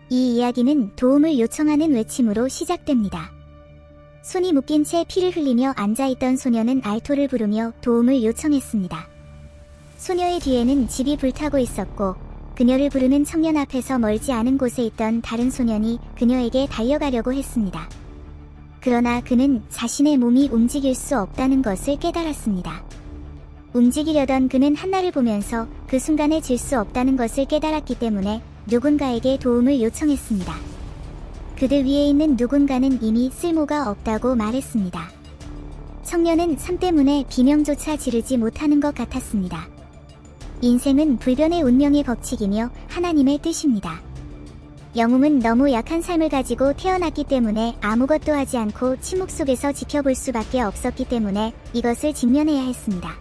이 이야기는 도움을 요청하는 외침으로 시작됩니다. 손이 묶인 채 피를 흘리며 앉아있던 소녀는 알토를 부르며 도움을 요청했습니다. 소녀의 뒤에는 집이 불타고 있었고 그녀를 부르는 청년 앞에서 멀지 않은 곳에 있던 다른 소년이 그녀에게 달려가려고 했습니다. 그러나 그는 자신의 몸이 움직일 수 없다는 것을 깨달았습니다. 움직이려던 그는 한나를 보면서 그 순간에 질 수 없다는 것을 깨달았기 때문에 누군가에게 도움을 요청했습니다. 그들 위에 있는 누군가는 이미 쓸모가 없다고 말했습니다. 청년은 삶 때문에 비명조차 지르지 못하는 것 같았습니다. 인생은 불변의 운명의 법칙이며 하나님의 뜻입니다. 영웅은 너무 약한 삶을 가지고 태어났기 때문에 아무것도 하지 않고 침묵 속에서 지켜볼 수밖에 없었기 때문에 이것을 직면해야 했습니다.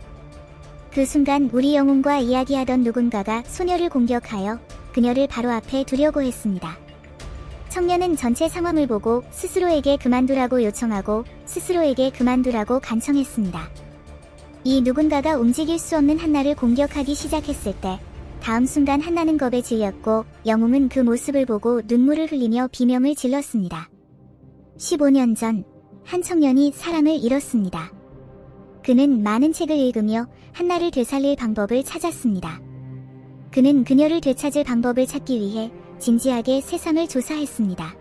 그 순간 우리 영웅과 이야기하던 누군가가 소녀를 공격하여 그녀를 바로 앞에 두려고 했습니다. 청년은 전체 상황을 보고 스스로에게 그만두라고 요청하고 스스로에게 그만두라고 간청했습니다. 이 누군가가 움직일 수 없는 한나를 공격하기 시작했을 때 다음 순간 한나는 겁에 질렸고 영웅은 그 모습을 보고 눈물을 흘리며 비명을 질렀습니다. 15년 전 한 청년이 사랑을 잃었습니다. 그는 많은 책을 읽으며 한나를 되살릴 방법을 찾았습니다. 그는 그녀를 되찾을 방법을 찾기 위해 진지하게 세상을 조사했습니다.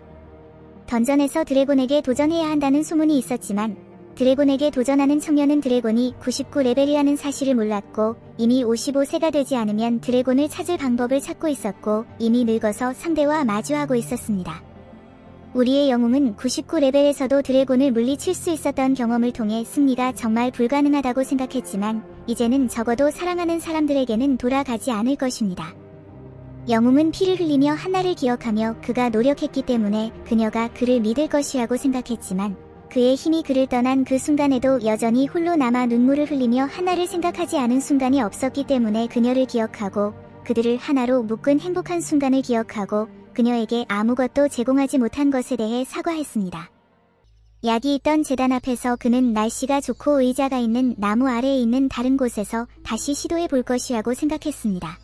던전에서 드래곤에게 도전해야 한다는 소문이 있었지만 드래곤에게 도전하는 청년은 드래곤이 99레벨이라는 사실을 몰랐고 이미 55세가 되지 않으면 드래곤을 찾을 방법을 찾고 있었고 이미 늙어서 상대와 마주하고 있었습니다. 우리의 영웅은 99레벨에서도 드래곤을 물리칠 수 있었던 경험을 통해 승리가 정말 불가능하다고 생각했지만 이제는 적어도 사랑하는 사람들에게는 돌아가지 않을 것입니다. 영웅은 피를 흘리며 한나를 기억하며 그가 노력했기 때문에 그녀가 그를 믿을 것이라고 생각했지만 그의 힘이 그를 떠난 그 순간에도 여전히 홀로 남아 눈물을 흘리며 한나를 생각하지 않은 순간이 없었기 때문에 그녀를 기억하고 그들을 하나로 묶은 행복한 순간을 기억하고 그녀에게 아무것도 제공하지 못한 것에 대해 사과했습니다. 약이 있던 제단 앞에서 그는 날씨가 좋고 의자가 있는 나무 아래에 있는 다른 곳에서 다시 시도해 볼 것이라고 생각했습니다.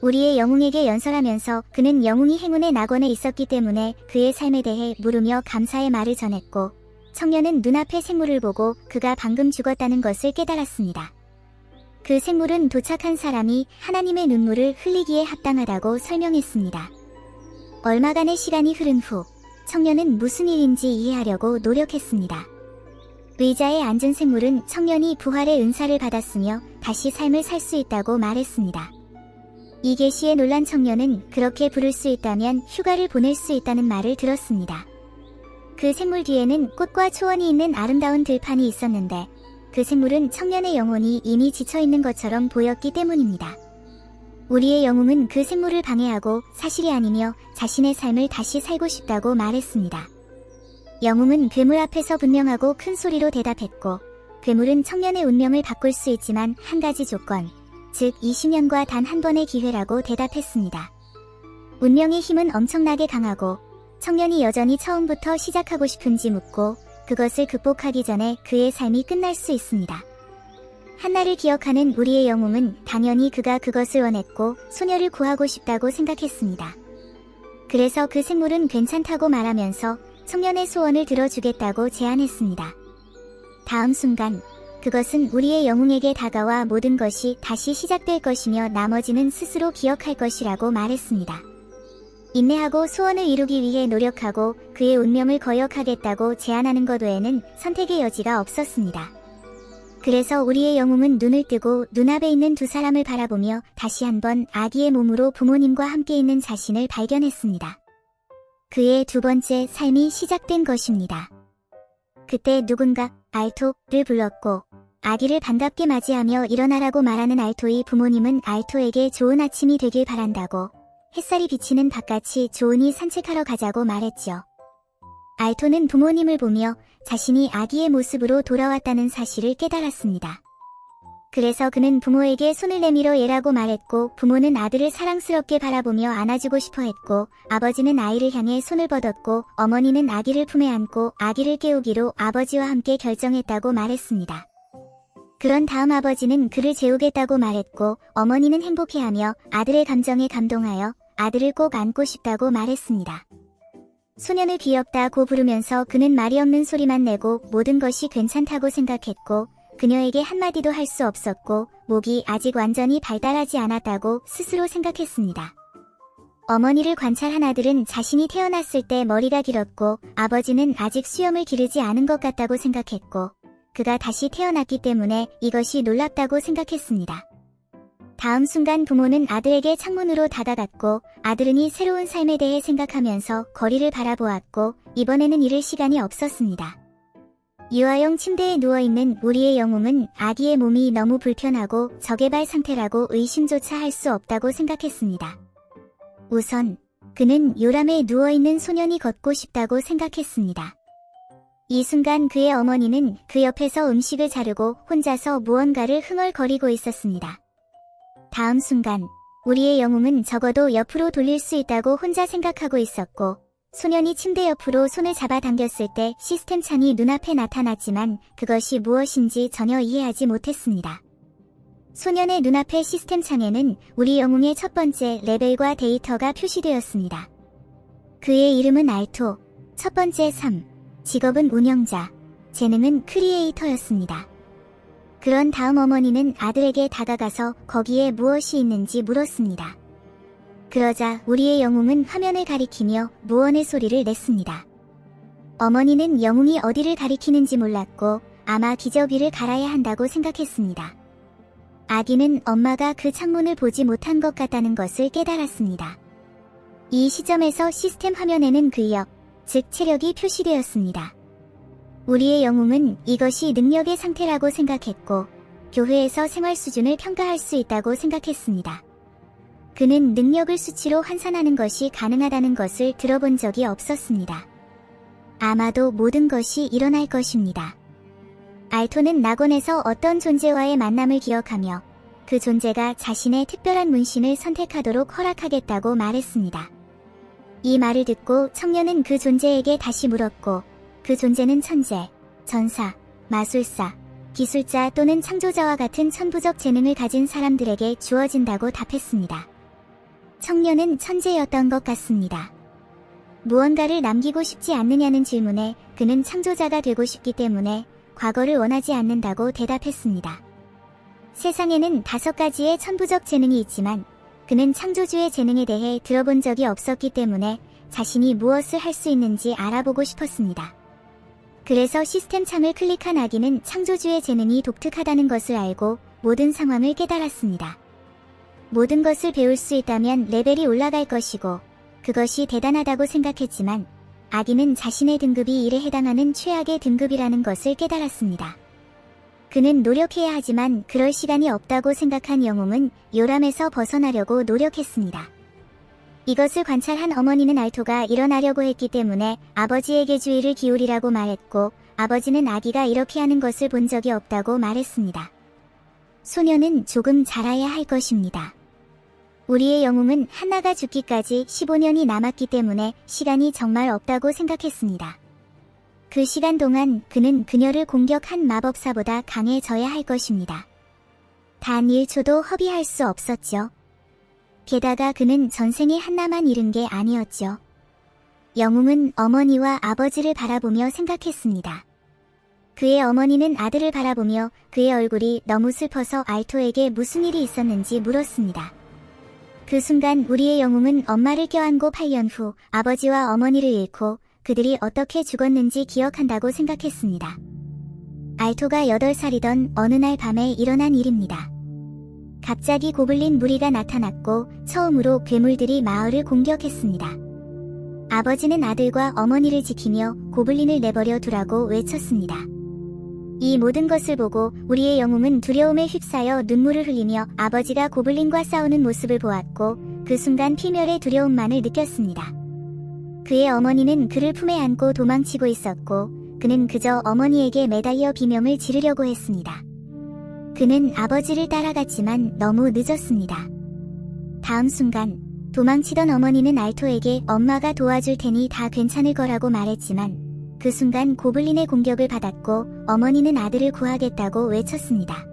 우리의 영웅에게 연설하면서 그는 영웅이 행운의 낙원에 있었기 때문에 그의 삶에 대해 물으며 감사의 말을 전했고 청년은 눈앞의 생물을 보고 그가 방금 죽었다는 것을 깨달았습니다. 그 생물은 도착한 사람이 하나님의 눈물을 흘리기에 합당하다고 설명했습니다. 얼마간의 시간이 흐른 후 청년은 무슨 일인지 이해하려고 노력했습니다. 의자에 앉은 생물은 청년이 부활의 은사를 받았으며 다시 삶을 살 수 있다고 말했습니다. 이 계시에 놀란 청년은 그렇게 부를 수 있다면 휴가를 보낼 수 있다는 말을 들었습니다. 그 생물 뒤에는 꽃과 초원이 있는 아름다운 들판이 있었는데 그 생물은 청년의 영혼이 이미 지쳐있는 것처럼 보였기 때문입니다. 우리의 영웅은 그 생물을 방해하고 사실이 아니며 자신의 삶을 다시 살고 싶다고 말했습니다. 영웅은 괴물 앞에서 분명하고 큰 소리로 대답했고 괴물은 청년의 운명을 바꿀 수 있지만 한 가지 조건, 즉 20년과 단 한 번의 기회라고 대답했습니다. 운명의 힘은 엄청나게 강하고 청년이 여전히 처음부터 시작하고 싶은지 묻고 그것을 극복하기 전에 그의 삶이 끝날 수 있습니다. 한나를 기억하는 우리의 영웅은 당연히 그가 그것을 원했고 소녀를 구하고 싶다고 생각했습니다. 그래서 그 생물은 괜찮다고 말하면서 청년의 소원을 들어주겠다고 제안했습니다. 다음 순간 그것은 우리의 영웅에게 다가와 모든 것이 다시 시작될 것이며 나머지는 스스로 기억할 것이라고 말했습니다. 인내하고 소원을 이루기 위해 노력하고 그의 운명을 거역하겠다고 제안하는 것 외에는 선택의 여지가 없었습니다. 그래서 우리의 영웅은 눈을 뜨고 눈앞에 있는 두 사람을 바라보며 다시 한번 아기의 몸으로 부모님과 함께 있는 자신을 발견했습니다. 그의 두 번째 삶이 시작된 것입니다. 그때 누군가 알토를 불렀고 아기를 반갑게 맞이하며 일어나라고 말하는 알토의 부모님은 알토에게 좋은 아침이 되길 바란다고 햇살이 비치는 바깥이 좋으니 산책하러 가자고 말했죠. 알토는 부모님을 보며 자신이 아기의 모습으로 돌아왔다는 사실을 깨달았습니다. 그래서 그는 부모에게 손을 내밀어 얘라고 말했고 부모는 아들을 사랑스럽게 바라보며 안아주고 싶어 했고 아버지는 아이를 향해 손을 뻗었고 어머니는 아기를 품에 안고 아기를 깨우기로 아버지와 함께 결정했다고 말했습니다. 그런 다음 아버지는 그를 재우겠다고 말했고 어머니는 행복해하며 아들의 감정에 감동하여 아들을 꼭 안고 싶다고 말했습니다. 소년을 귀엽다고 부르면서 그는 말이 없는 소리만 내고 모든 것이 괜찮다고 생각했고 그녀에게 한마디도 할 수 없었고 목이 아직 완전히 발달하지 않았다고 스스로 생각했습니다. 어머니를 관찰한 아들은 자신이 태어났을 때 머리가 길었고 아버지는 아직 수염을 기르지 않은 것 같다고 생각했고 그가 다시 태어났기 때문에 이것이 놀랍다고 생각했습니다. 다음 순간 부모는 아들에게 창문으로 다가갔고 아들은 이 새로운 삶에 대해 생각하면서 거리를 바라보았고 이번에는 잃을 시간이 없었습니다. 유아용 침대에 누워있는 우리의 영웅은 아기의 몸이 너무 불편하고 저개발 상태라고 의심조차 할 수 없다고 생각했습니다. 우선 그는 요람에 누워있는 소년이 걷고 싶다고 생각했습니다. 이 순간 그의 어머니는 그 옆에서 음식을 자르고 혼자서 무언가를 흥얼거리고 있었습니다. 다음 순간 우리의 영웅은 적어도 옆으로 돌릴 수 있다고 혼자 생각하고 있었고 소년이 침대 옆으로 손을 잡아당겼을 때 시스템 창이 눈앞에 나타났지만 그것이 무엇인지 전혀 이해하지 못했습니다. 소년의 눈앞의 시스템 창에는 우리 영웅의 첫 번째 레벨과 데이터가 표시되었습니다. 그의 이름은 알토, 첫 번째 3, 직업은 운영자, 재능은 크리에이터였습니다. 그런 다음 어머니는 아들에게 다가가서 거기에 무엇이 있는지 물었습니다. 그러자 우리의 영웅은 화면을 가리키며 무언의 소리를 냈습니다. 어머니는 영웅이 어디를 가리키는지 몰랐고 아마 기저귀를 갈아야 한다고 생각했습니다. 아기는 엄마가 그 창문을 보지 못한 것 같다는 것을 깨달았습니다. 이 시점에서 시스템 화면에는 근력, 즉 체력이 표시되었습니다. 우리의 영웅은 이것이 능력의 상태라고 생각했고 교회에서 생활 수준을 평가할 수 있다고 생각했습니다. 그는 능력을 수치로 환산하는 것이 가능하다는 것을 들어본 적이 없었습니다. 아마도 모든 것이 일어날 것입니다. 알토는 낙원에서 어떤 존재와의 만남을 기억하며 그 존재가 자신의 특별한 문신을 선택하도록 허락하겠다고 말했습니다. 이 말을 듣고 청년은 그 존재에게 다시 물었고 그 존재는 천재, 전사, 마술사, 기술자 또는 창조자와 같은 천부적 재능을 가진 사람들에게 주어진다고 답했습니다. 청년은 천재였던 것 같습니다. 무언가를 남기고 싶지 않느냐는 질문에 그는 창조자가 되고 싶기 때문에 과거를 원하지 않는다고 대답했습니다. 세상에는 5가지의 천부적 재능이 있지만 그는 창조주의 재능에 대해 들어본 적이 없었기 때문에 자신이 무엇을 할 수 있는지 알아보고 싶었습니다. 그래서 시스템 창을 클릭한 아기는 창조주의 재능이 독특하다는 것을 알고 모든 상황을 깨달았습니다. 모든 것을 배울 수 있다면 레벨이 올라갈 것이고 그것이 대단하다고 생각했지만 아기는 자신의 등급이 1에 해당하는 최악의 등급이라는 것을 깨달았습니다. 그는 노력해야 하지만 그럴 시간이 없다고 생각한 영웅은 요람에서 벗어나려고 노력했습니다. 이것을 관찰한 어머니는 알토가 일어나려고 했기 때문에 아버지에게 주의를 기울이라고 말했고 아버지는 아기가 이렇게 하는 것을 본 적이 없다고 말했습니다. 소년은 조금 자라야 할 것입니다. 우리의 영웅은 한나가 죽기까지 15년이 남았기 때문에 시간이 정말 없다고 생각했습니다. 그 시간 동안 그는 그녀를 공격한 마법사보다 강해져야 할 것입니다. 단 1초도 허비할 수 없었죠. 게다가 그는 전생에 한나만 잃은 게 아니었죠. 영웅은 어머니와 아버지를 바라보며 생각했습니다. 그의 어머니는 아들을 바라보며 그의 얼굴이 너무 슬퍼서 알토에게 무슨 일이 있었는지 물었습니다. 그 순간 우리의 영웅은 엄마를 껴안고 8년 후 아버지와 어머니를 잃고 그들이 어떻게 죽었는지 기억한다고 생각했습니다. 알토가 8살이던 어느 날 밤에 일어난 일입니다. 갑자기 고블린 무리가 나타났고 처음으로 괴물들이 마을을 공격했습니다. 아버지는 아들과 어머니를 지키며 고블린을 내버려 두라고 외쳤습니다. 이 모든 것을 보고 우리의 영웅은 두려움에 휩싸여 눈물을 흘리며 아버지가 고블린과 싸우는 모습을 보았고 그 순간 필멸의 두려움만을 느꼈습니다. 그의 어머니는 그를 품에 안고 도망치고 있었고 그는 그저 어머니에게 매달려 비명을 지르려고 했습니다. 그는 아버지를 따라갔지만 너무 늦었습니다. 다음 순간 도망치던 어머니는 알토에게 엄마가 도와줄 테니 다 괜찮을 거라고 말했지만 그 순간 고블린의 공격을 받았고 어머니는 아들을 구하겠다고 외쳤습니다.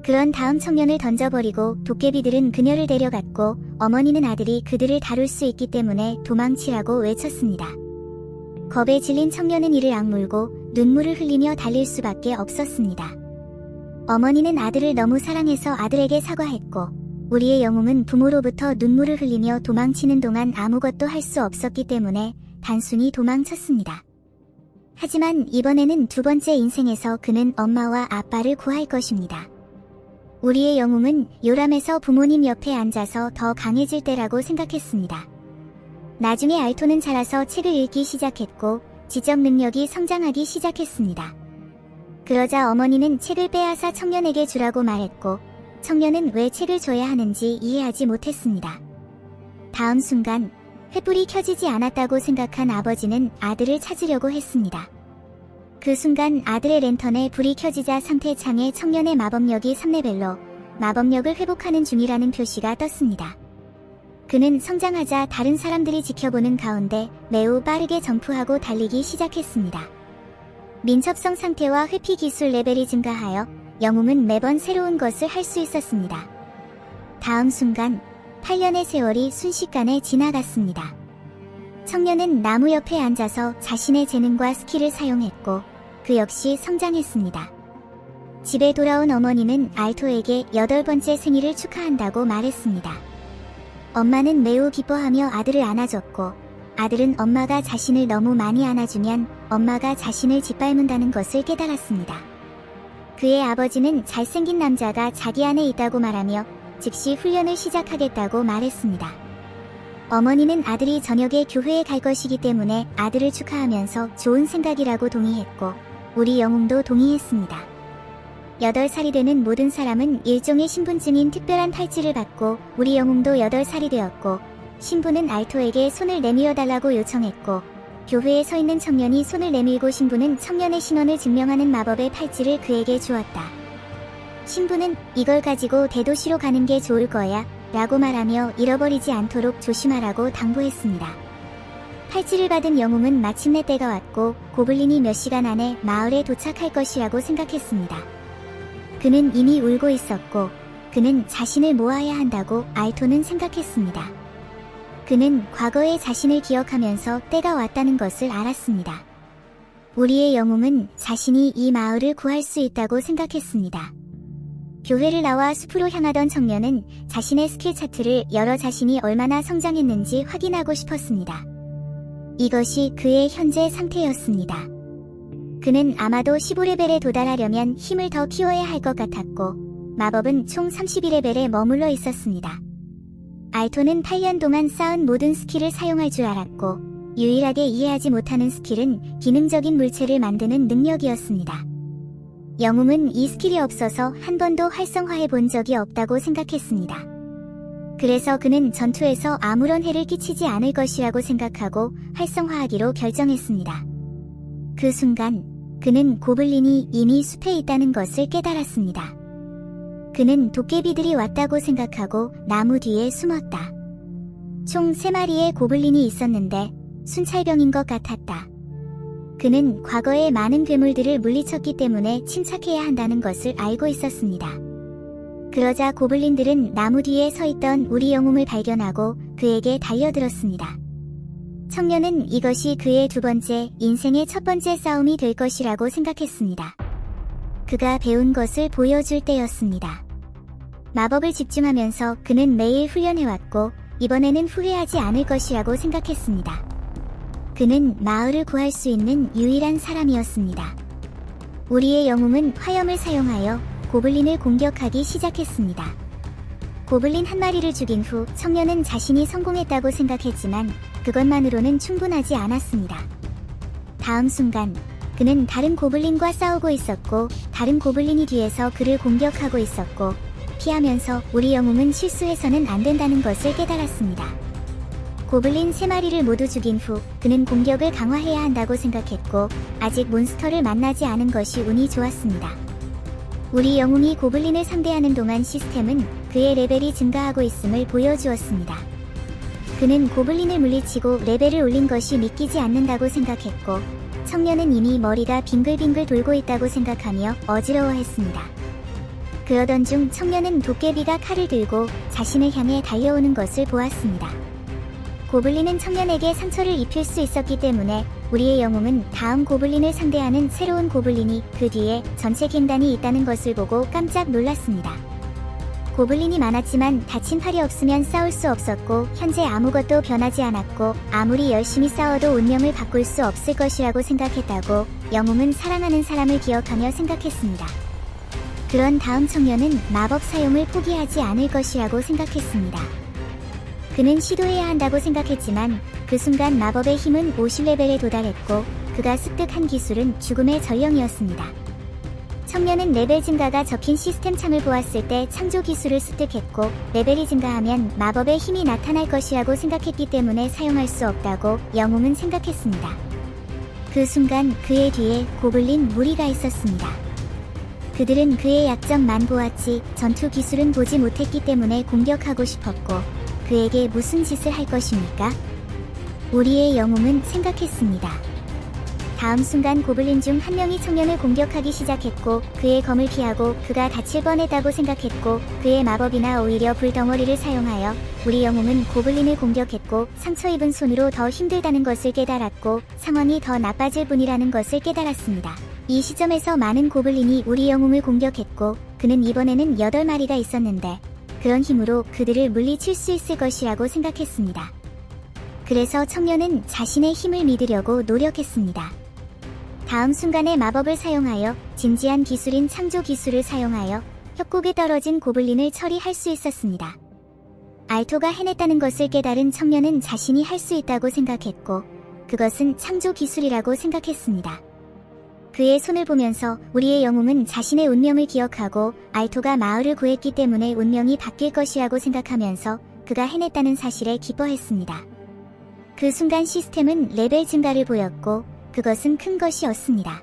그런 다음 청년을 던져버리고 도깨비들은 그녀를 데려갔고 어머니는 아들이 그들을 다룰 수 있기 때문에 도망치라고 외쳤습니다. 겁에 질린 청년은 이를 악물고 눈물을 흘리며 달릴 수밖에 없었습니다. 어머니는 아들을 너무 사랑해서 아들에게 사과했고 우리의 영웅은 부모로부터 눈물을 흘리며 도망치는 동안 아무것도 할 수 없었기 때문에 단순히 도망쳤습니다. 하지만 이번에는 두 번째 인생에서 그는 엄마와 아빠를 구할 것입니다. 우리의 영웅은 요람에서 부모님 옆에 앉아서 더 강해질 때라고 생각했습니다. 나중에 알토는 자라서 책을 읽기 시작했고 지적 능력이 성장하기 시작했습니다. 그러자 어머니는 책을 빼앗아 청년에게 주라고 말했고 청년은 왜 책을 줘야 하는지 이해하지 못했습니다. 다음 순간 횃불이 켜지지 않았다고 생각한 아버지는 아들을 찾으려고 했습니다. 그 순간 아들의 랜턴에 불이 켜지자 상태 창에 청년의 마법력이 3레벨로 마법력을 회복하는 중이라는 표시가 떴습니다. 그는 성장하자 다른 사람들이 지켜보는 가운데 매우 빠르게 점프하고 달리기 시작했습니다. 민첩성 상태와 회피 기술 레벨이 증가하여 영웅은 매번 새로운 것을 할 수 있었습니다. 다음 순간 8년의 세월이 순식간에 지나갔습니다. 청년은 나무 옆에 앉아서 자신의 재능과 스킬을 사용했고 그 역시 성장했습니다. 집에 돌아온 어머니는 알토에게 8번째 생일을 축하한다고 말했습니다. 엄마는 매우 기뻐하며 아들을 안아줬고 아들은 엄마가 자신을 너무 많이 안아주면 엄마가 자신을 짓밟는다는 것을 깨달았습니다. 그의 아버지는 잘생긴 남자가 자기 안에 있다고 말하며 즉시 훈련을 시작하겠다고 말했습니다. 어머니는 아들이 저녁에 교회에 갈 것이기 때문에 아들을 축하하면서 좋은 생각이라고 동의했고 우리 영웅도 동의했습니다. 8살이 되는 모든 사람은 일종의 신분증인 특별한 팔찌를 받고 우리 영웅도 8살이 되었고 신부는 알토에게 손을 내밀어 달라고 요청했고 교회에 서 있는 청년이 손을 내밀고 신부는 청년의 신원을 증명하는 마법의 팔찌를 그에게 주었다. 신부는 이걸 가지고 대도시로 가는 게 좋을 거야 라고 말하며 잃어버리지 않도록 조심하라고 당부했습니다. 팔찌를 받은 영웅은 마침내 때가 왔고 고블린이 몇 시간 안에 마을에 도착할 것이라고 생각했습니다. 그는 이미 울고 있었고 그는 자신을 모아야 한다고 알토는 생각했습니다. 그는 과거의 자신을 기억하면서 때가 왔다는 것을 알았습니다. 우리의 영웅은 자신이 이 마을을 구할 수 있다고 생각했습니다. 교회를 나와 숲으로 향하던 청년은 자신의 스킬 차트를 열어 자신이 얼마나 성장했는지 확인하고 싶었습니다. 이것이 그의 현재 상태였습니다. 그는 아마도 15레벨에 도달하려면 힘을 더 키워야 할 것 같았고 마법은 총 32레벨에 머물러 있었습니다. 알토는 8년 동안 쌓은 모든 스킬을 사용할 줄 알았고 유일하게 이해하지 못하는 스킬은 기능적인 물체를 만드는 능력이었습니다. 영웅은 이 스킬이 없어서 한 번도 활성화해 본 적이 없다고 생각했습니다. 그래서 그는 전투에서 아무런 해를 끼치지 않을 것이라고 생각하고 활성화하기로 결정했습니다. 그 순간 그는 고블린이 이미 숲에 있다는 것을 깨달았습니다. 그는 도깨비들이 왔다고 생각하고 나무 뒤에 숨었다. 총 3마리의 고블린이 있었는데 순찰병인 것 같았다. 그는 과거에 많은 괴물들을 물리쳤기 때문에 침착해야 한다는 것을 알고 있었습니다. 그러자 고블린들은 나무 뒤에 서 있던 우리 영웅을 발견하고 그에게 달려들었습니다. 청년은 이것이 그의 두 번째, 인생의 첫 번째 싸움이 될 것이라고 생각했습니다. 그가 배운 것을 보여줄 때였습니다. 마법을 집중하면서 그는 매일 훈련해왔고 이번에는 후회하지 않을 것이라고 생각했습니다. 그는 마을을 구할 수 있는 유일한 사람이었습니다. 우리의 영웅은 화염을 사용하여 고블린을 공격하기 시작했습니다. 고블린 한 마리를 죽인 후 청년은 자신이 성공했다고 생각했지만 그것만으로는 충분하지 않았습니다. 다음 순간 그는 다른 고블린과 싸우고 있었고 다른 고블린이 뒤에서 그를 공격하고 있었고 피하면서 우리 영웅은 실수해서는 안 된다는 것을 깨달았습니다. 고블린 3마리를 모두 죽인 후 그는 공격을 강화해야 한다고 생각했고 아직 몬스터를 만나지 않은 것이 운이 좋았습니다. 우리 영웅이 고블린을 상대하는 동안 시스템은 그의 레벨이 증가하고 있음을 보여주었습니다. 그는 고블린을 물리치고 레벨을 올린 것이 믿기지 않는다고 생각했고 청년은 이미 머리가 빙글빙글 돌고 있다고 생각하며 어지러워했습니다. 그러던 중 청년은 도깨비가 칼을 들고 자신을 향해 달려오는 것을 보았습니다. 고블린은 청년에게 상처를 입힐 수 있었기 때문에 우리의 영웅은 다음 고블린을 상대하는 새로운 고블린이 그 뒤에 전체 갱단이 있다는 것을 보고 깜짝 놀랐습니다. 고블린이 많았지만 다친 팔이 없으면 싸울 수 없었고 현재 아무것도 변하지 않았고 아무리 열심히 싸워도 운명을 바꿀 수 없을 것이라고 생각했다고 영웅은 사랑하는 사람을 기억하며 생각했습니다. 그런 다음 청년은 마법 사용을 포기하지 않을 것이라고 생각했습니다. 그는 시도해야 한다고 생각했지만 그 순간 마법의 힘은 50레벨에 도달했고 그가 습득한 기술은 죽음의 전령이었습니다. 청년은 레벨 증가가 적힌 시스템 창을 보았을 때 창조 기술을 습득했고 레벨이 증가하면 마법의 힘이 나타날 것이라고 생각했기 때문에 사용할 수 없다고 영웅은 생각했습니다. 그 순간 그의 뒤에 고블린 무리가 있었습니다. 그들은 그의 약점만 보았지 전투 기술은 보지 못했기 때문에 공격하고 싶었고 그에게 무슨 짓을 할 것입니까? 우리의 영웅은 생각했습니다. 다음 순간 고블린 중 한 명이 청년을 공격하기 시작했고 그의 검을 피하고 그가 다칠 뻔했다고 생각했고 그의 마법이나 오히려 불덩어리를 사용하여 우리 영웅은 고블린을 공격했고 상처 입은 손으로 더 힘들다는 것을 깨달았고 상황이 더 나빠질 뿐이라는 것을 깨달았습니다. 이 시점에서 많은 고블린이 우리 영웅을 공격했고 그는 이번에는 8마리가 있었는데 그런 힘으로 그들을 물리칠 수 있을 것이라고 생각했습니다. 그래서 청년은 자신의 힘을 믿으려고 노력했습니다. 다음 순간에 마법을 사용하여 진지한 기술인 창조 기술을 사용하여 협곡에 떨어진 고블린을 처리할 수 있었습니다. 알토가 해냈다는 것을 깨달은 청년은 자신이 할 수 있다고 생각했고 그것은 창조 기술이라고 생각했습니다. 그의 손을 보면서 우리의 영웅은 자신의 운명을 기억하고 알토가 마을을 구했기 때문에 운명이 바뀔 것이라고 생각하면서 그가 해냈다는 사실에 기뻐했습니다. 그 순간 시스템은 레벨 증가를 보였고 그것은 큰 것이었습니다.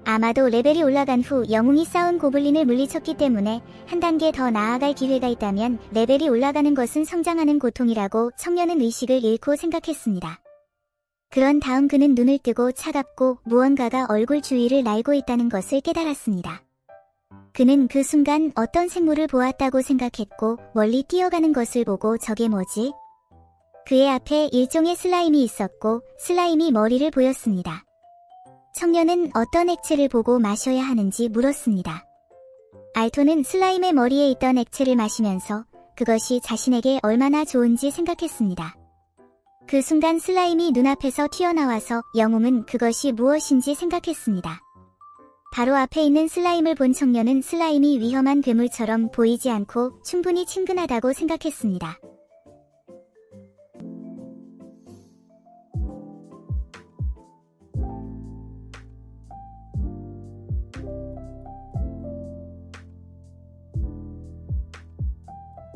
아마도 레벨이 올라간 후 영웅이 싸운 고블린을 물리쳤기 때문에 한 단계 더 나아갈 기회가 있다면 레벨이 올라가는 것은 성장하는 고통이라고 청년은 의식을 잃고 생각했습니다. 그런 다음 그는 눈을 뜨고 차갑고 무언가가 얼굴 주위를 날고 있다는 것을 깨달았습니다. 그는 그 순간 어떤 생물을 보았다고 생각했고 멀리 뛰어가는 것을 보고 저게 뭐지? 그의 앞에 일종의 슬라임이 있었고 슬라임이 머리를 보였습니다. 청년은 어떤 액체를 보고 마셔야 하는지 물었습니다. 알토는 슬라임의 머리에 있던 액체를 마시면서 그것이 자신에게 얼마나 좋은지 생각했습니다. 그 순간 슬라임이 눈앞에서 튀어나와서 영웅은 그것이 무엇인지 생각했습니다. 바로 앞에 있는 슬라임을 본 청년은 슬라임이 위험한 괴물처럼 보이지 않고 충분히 친근하다고 생각했습니다.